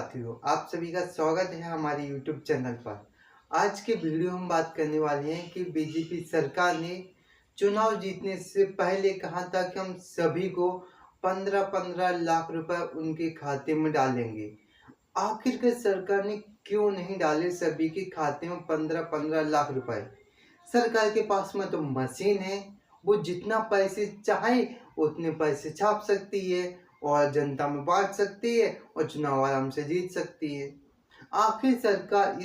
साथियों, आप सभी का स्वागत है हमारे YouTube चैनल पर। आज के वीडियो हम बात करने वाले हैं कि बीजेपी सरकार ने चुनाव जीतने से पहले कहा था कि हम सभी को 15-15 लाख रुपए उनके खाते में डालेंगे। आखिरकार सरकार ने क्यों नहीं डाले सभी के खाते में 15-15 लाख रुपए? सरकार के पास में तो मशीन है, वो जितना पैसे चाहे उतने पैसे छाप सकती है और जनता में बांट सकती है और चुनाव आराम से जीत सकती है। आखिर सरकार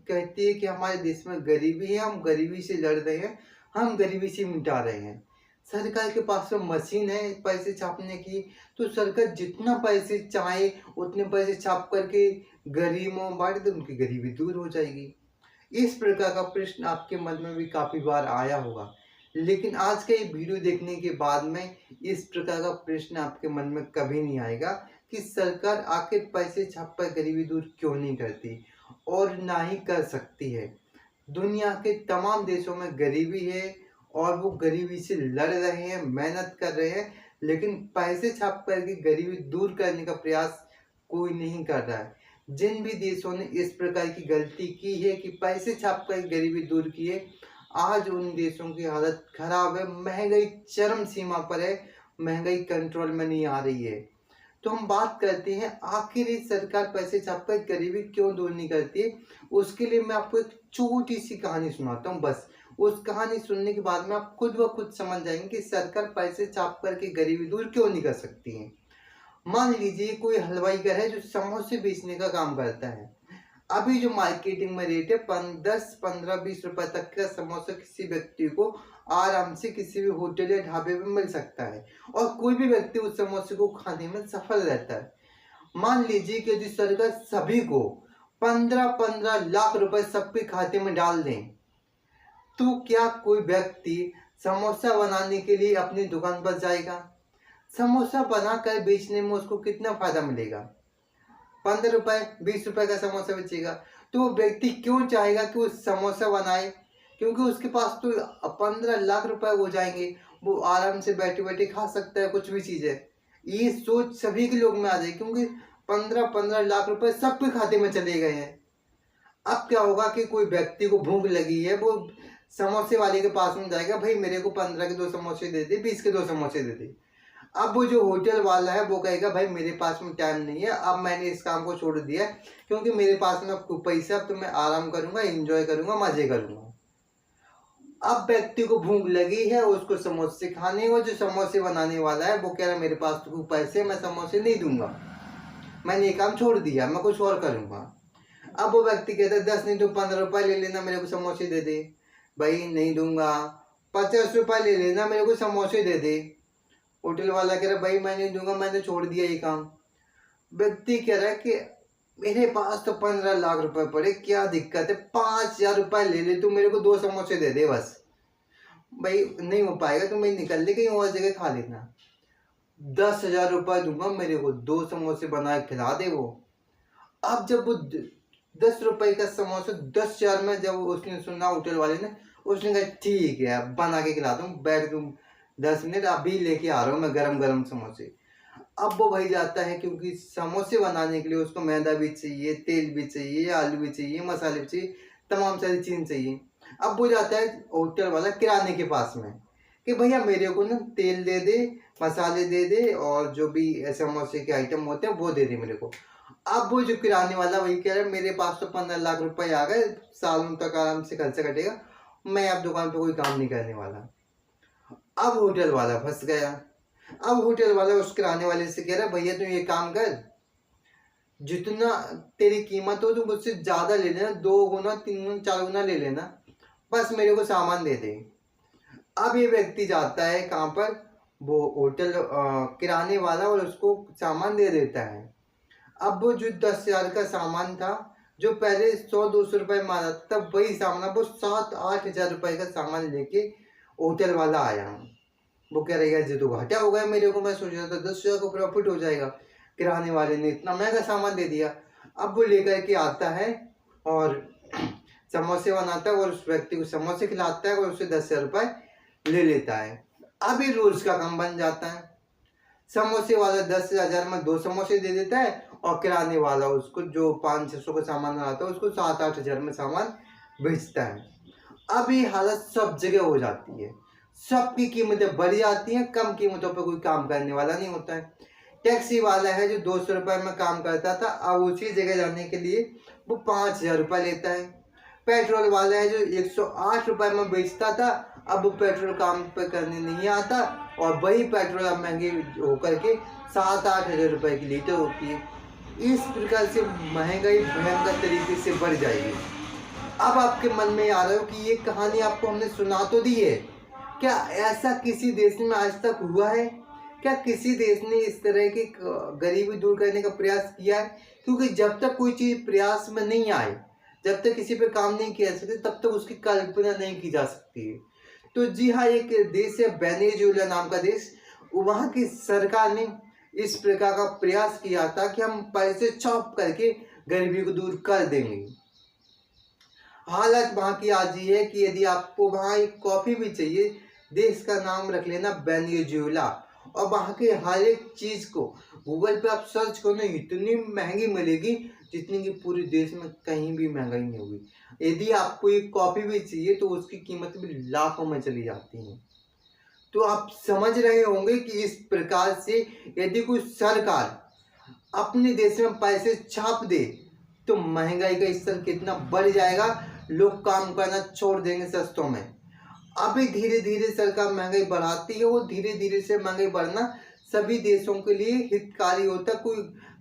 कहती है कि हमारे देश में गरीबी है, हम गरीबी से लड़ रहे हैं, हम गरीबी से मिटा रहे हैं। सरकार के पास में मशीन है पैसे छापने की, तो सरकार जितना पैसे चाहे उतने पैसे छाप करके गरीबों में बांट दे, उनकी गरीबी दूर हो जाएगी। इस प्रकार का प्रश्न आपके मन में भी काफ़ी बार आया होगा, लेकिन आज का ये वीडियो देखने के बाद में इस प्रकार का प्रश्न आपके मन में कभी नहीं आएगा कि सरकार आखिर पैसे छाप कर गरीबी दूर क्यों नहीं करती और ना ही कर सकती है। दुनिया के तमाम देशों में गरीबी है और वो गरीबी से लड़ रहे हैं, मेहनत कर रहे हैं, लेकिन पैसे छाप करके गरीबी दूर करने का प्रयास कोई नहीं कर रहा है। जिन भी देशों ने इस प्रकार की गलती की है कि पैसे छाप कर गरीबी दूर की है, आज उन देशों की हालत खराब है, महंगाई चरम सीमा पर है, महंगाई कंट्रोल में नहीं आ रही है। तो हम बात करते हैं आखिर ये सरकार पैसे छाप कर गरीबी क्यों दूर नहीं करती है। उसके लिए मैं आपको एक छोटी सी कहानी सुनाता हूँ। बस उस कहानी सुनने के बाद में आप खुद ब खुद समझ जाएंगे कि सरकार पैसे छाप करके गरीबी दूर क्यों नहीं कर सकती है। मान लीजिए कोई हलवाई घर है जो समोसे बेचने का काम करता है। अभी जो मार्केटिंग में रेट है 10, 15, 20 रुपए तक का समोसा किसी व्यक्ति को आराम से किसी भी होटल या ढाबे में मिल सकता है और कोई भी व्यक्ति उस समोसे को खाने में सफल रहता है। मान लीजिए कि यदि सरकार सभी को 15-15 लाख रुपए सबके खाते में डाल दें, तो क्या कोई व्यक्ति समोसा बनाने के लिए अपनी दुकान पर जाएगा? समोसा बनाकर बेचने में उसको कितना फायदा मिलेगा? 15 रुपए, 20 रुपए का समोसा बेचेगा, तो वो व्यक्ति क्यों चाहेगा कि वो समोसा बनाए? क्योंकि उसके पास तो 15 लाख रुपए हो जाएंगे, वो आराम से बैठे बैठे खा सकता है कुछ भी चीज़ है। ये सोच सभी के लोग में आ जाए, क्योंकि 15-15 लाख रुपए सबके खाते में चले गए हैं। अब क्या होगा कि कोई व्यक्ति को भूख लगी है, वो समोसे वाले के पास में जाएगा, भाई मेरे को 15 के 2 समोसे दे दे, 20 के 2 समोसे दे दे। अब वो जो होटल वाला है वो कहेगा भाई मेरे पास में टाइम नहीं है, अब मैंने इस काम को छोड़ दिया है, क्योंकि मेरे पास में अब पैसा, अब तो मैं आराम करूंगा, एंजॉय करूंगा, मजे करूंगा। अब व्यक्ति को भूख लगी है, उसको समोसे खाने, वो जो समोसे बनाने वाला है वो कह रहा है मेरे पास तो पैसे, मैं समोसे नहीं दूंगा, मैंने ये काम छोड़ दिया, मैं कुछ और करूंगा। अब वो व्यक्ति कहता है 10 नहीं तो 15 रुपये ले लेना, मेरे को समोसे दे दे। भाई नहीं दूंगा। 50 रुपये ले लेना, मेरे को समोसे दे दे। होटल वाला कह रहा है भाई मैं नहीं दूंगा, मैंने छोड़ दिया ये काम। व्यक्ति कह रहा है कि मेरे पास तो 15 लाख रुपए पड़े, क्या दिक्कत है, 5,000 रुपये ले ले, तू मेरे को 2 समोसे दे दे बस। भाई नहीं हो पाएगा, तो मैं निकल ले कहीं और जगह खा लेना। 10,000 रुपये दूंगा, मेरे को 2 समोसे बना के खिला दे वो। अब जब वो 10 रुपये का समोसा 10,000 में जब उसने सुना होटल वाले ने, उसने कहा ठीक है बना के खिला दूँ, बैठ तुम 10 मिनट अभी लेके आ रहा हूँ मैं गरम गरम समोसे। अब वो भाई जाता है, क्योंकि समोसे बनाने के लिए उसको मैदा भी चाहिए, तेल भी चाहिए, आलू भी चाहिए, मसाले भी चाहिए, तमाम सारी चीज़ चाहिए। अब वो जाता है होटल वाला किराने के पास में कि भैया मेरे को ना तेल दे दे, मसाले दे दे और जो भी समोसे के आइटम होते हैं वो दे दे मेरे को। अब वो जो किराने वाला वही कह रहा है मेरे पास तो 15 लाख रुपए आ गए, सालों तक आराम से खर्चा कटेगा, मैं अब दुकान पे कोई काम नहीं करने वाला। अब होटल वाला फंस गया। अब होटल वाला उस किराने वाले से कह रहा है भैया तुम ये काम कर, जितना तेरी कीमत हो तुम मुझसे ज़्यादा ले लेना, 2 गुना 3 गुना 4 गुना ले लेना, बस मेरे को सामान दे दे। अब ये व्यक्ति जाता है कहाँ पर, वो होटल किराने वाला, और उसको सामान दे देता है। अब वो जो 10,000 का सामान था, जो पहले 100-200 रुपये मारा था, तब वही सामान वो 7-8 हज़ार रुपये का सामान लेके होटल वाला आया। वो कह रही है जी तो घाटा हो गया मेरे को, मैं सोच रहा था 10,000 का प्रॉफिट हो जाएगा, किराने वाले ने इतना महंगा सामान दे दिया। अब वो लेकर के आता है और समोसे बनाता है और उस व्यक्ति को समोसे खिलाता है और उससे 10,000 रुपये ले लेता है। अभी रोज का काम बन जाता है। समोसे वाला 10,000 में 2 समोसे दे देता है और किराने वाला उसको जो 500-600 का सामान आता है उसको 7-8 हज़ार में सामान बेचता है। अब ये हालत सब जगह हो जाती है, सबकी कीमतें बढ़ जाती हैं, कम कीमतों पर कोई काम करने वाला नहीं होता है। टैक्सी वाला है जो 200 रुपये में काम करता था, अब उसी जगह जाने के लिए वो 5,000 रुपये लेता है। पेट्रोल वाला है जो 108 रुपये में बेचता था, अब वो पेट्रोल काम पे करने नहीं आता और वही पेट्रोल अब महंगी होकर के 7-8 हज़ार रुपये की लीटर होती है। इस प्रकार से महंगाई भयंकर तरीके से बढ़ जाएगी। अब आपके मन में आ रहा हो कि ये कहानी आपको हमने सुना तो दी है, क्या ऐसा किसी देश में आज तक हुआ है? क्या किसी देश ने इस तरह की गरीबी दूर करने का प्रयास किया है? क्योंकि जब तक कोई चीज़ प्रयास में नहीं आए, जब तक किसी पे काम नहीं किया सकते, तब तक उसकी कल्पना नहीं की जा सकती है। तो जी हाँ, एक देश है वेनेजुएला नाम का देश, वहाँ की सरकार ने इस प्रकार का प्रयास किया था कि हम पैसे छाप करके गरीबी को दूर कर देंगे। हालत वहाँ की आज ये है कि यदि आपको वहाँ एक कॉफ़ी भी चाहिए, देश का नाम रख लेना वेनेजुएला, और वहाँ के हर एक चीज़ को गूगल पे आप सर्च करो ना, इतनी महंगी मिलेगी जितनी कि पूरे देश में कहीं भी महंगाई नहीं होगी। यदि आपको एक कॉफ़ी भी चाहिए तो उसकी कीमत भी लाखों में चली जाती है। तो आप समझ रहे होंगे कि इस प्रकार से यदि कोई सरकार अपने देश में पैसे छाप दे तो महंगाई का स्तर कितना बढ़ जाएगा, लोग काम करना छोड़ देंगे सस्तों में। अभी धीरे धीरे सरकार महंगाई बढ़ाती है और धीरे धीरे से महंगाई बढ़ना सभी देशों के लिए हितकारी होता है, कोई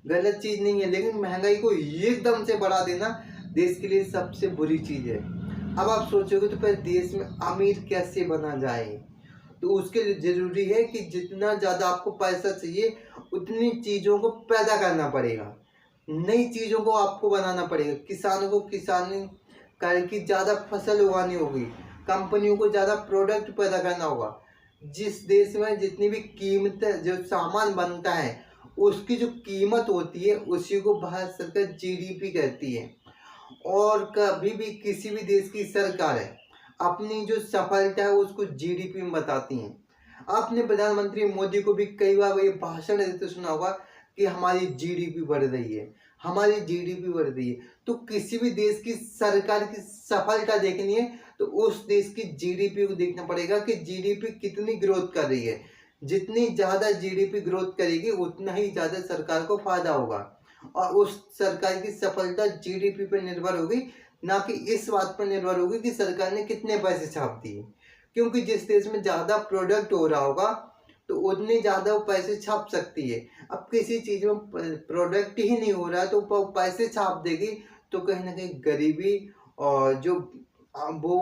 गलत चीज़ नहीं है, लेकिन महंगाई को एकदम से बढ़ा देना देश के लिए सबसे बुरी चीज़ है। अब आप सोचोगे तो फिर देश में अमीर कैसे बना जाए, तो उसके लिए ज़रूरी है कि जितना ज़्यादा आपको पैसा चाहिए उतनी चीज़ों को पैदा करना पड़ेगा, नई चीज़ों को आपको बनाना पड़ेगा, किसानों को किसानी करके ज़्यादा फसल उगानी होगी, कंपनियों को ज़्यादा प्रोडक्ट पैदा करना होगा। जिस देश में जितनी भी कीमत जो सामान बनता है उसकी जो कीमत होती है उसी को भारत सरकार जीडीपी कहती है। और कभी भी किसी भी देश की सरकार है अपनी जो सफलता है उसको जीडीपी में बताती हैं। आपने प्रधानमंत्री मोदी को भी कई बार ये भाषण देते सुना होगा कि हमारी जीडीपी बढ़ रही है, हमारी जीडीपी बढ़ रही है। तो किसी भी देश की सरकार की सफलता देखनी है तो उस देश की जीडीपी को देखना पड़ेगा कि जीडीपी कितनी ग्रोथ कर रही है। जितनी ज़्यादा जीडीपी ग्रोथ करेगी उतना ही ज़्यादा सरकार को फायदा होगा, और उस सरकार की सफलता जीडीपी पर निर्भर होगी, ना कि इस बात पर निर्भर होगी कि सरकार ने कितने पैसे छाप दिए। क्योंकि जिस देश में ज़्यादा प्रोडक्ट हो रहा होगा तो उतने ज़्यादा वो पैसे छाप सकती है। अब किसी चीज़ में प्रोडक्ट ही नहीं हो रहा है तो वो पैसे छाप देगी, तो कहीं ना कहीं गरीबी और जो वो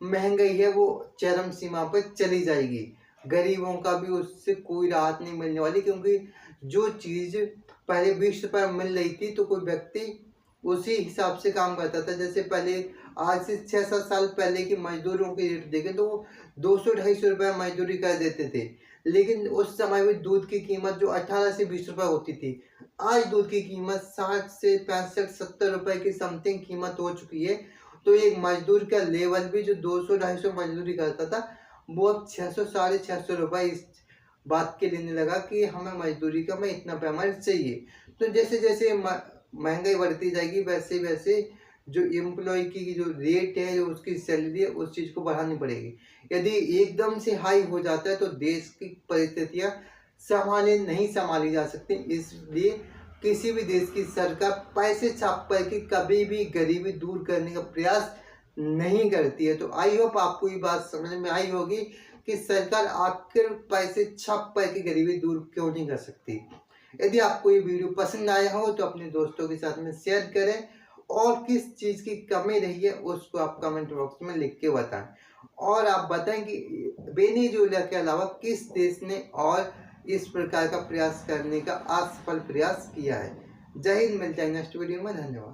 महंगाई है वो चरम सीमा पर चली जाएगी। गरीबों का भी उससे कोई राहत नहीं मिलने वाली, क्योंकि जो चीज़ पहले 20 रुपये में मिल रही थी तो कोई व्यक्ति उसी हिसाब से काम करता था। जैसे पहले आज से 6-7 साल पहले की मजदूरों के रेट देखें तो वो 200-250 रुपये मजदूरी कर देते थे, लेकिन उस समय में दूध की कीमत जो 18 से 20 रुपये होती थी, आज दूध की कीमत 60 से 65-70 रुपये की समथिंग कीमत हो चुकी है। तो एक मजदूर का लेवल भी जो 200-250 मजदूरी करता था वो अब 600-650 रुपये इस बात के लेने लगा कि हमें मजदूरी का में इतना पेमेंट चाहिए। तो जैसे जैसे महंगाई बढ़ती जाएगी वैसे वैसे जो एम्प्लॉय की जो रेट है, जो उसकी सैलरी है, उस चीज़ को बढ़ानी पड़ेगी। यदि एकदम से हाई हो जाता है तो देश की परिस्थितियाँ नहीं संभाली जा सकती। इसलिए किसी भी देश की सरकार पैसे छाप कर के कभी भी गरीबी दूर करने का प्रयास नहीं करती है। तो आई होप आपको ये बात समझ में आई होगी कि सरकार आखिर पैसे छाप कर के गरीबी दूर क्यों नहीं कर सकती। यदि आपको ये वीडियो पसंद आया हो तो अपने दोस्तों के साथ में शेयर करें, और किस चीज़ की कमी रही है उसको आप कमेंट बॉक्स में लिख के बताएं, और आप बताएं कि वेनेजुएला के अलावा किस देश ने और इस प्रकार का प्रयास करने का असफल प्रयास किया है। जय हिंद, मिलते हैं नेक्स्ट वीडियो में। धन्यवाद।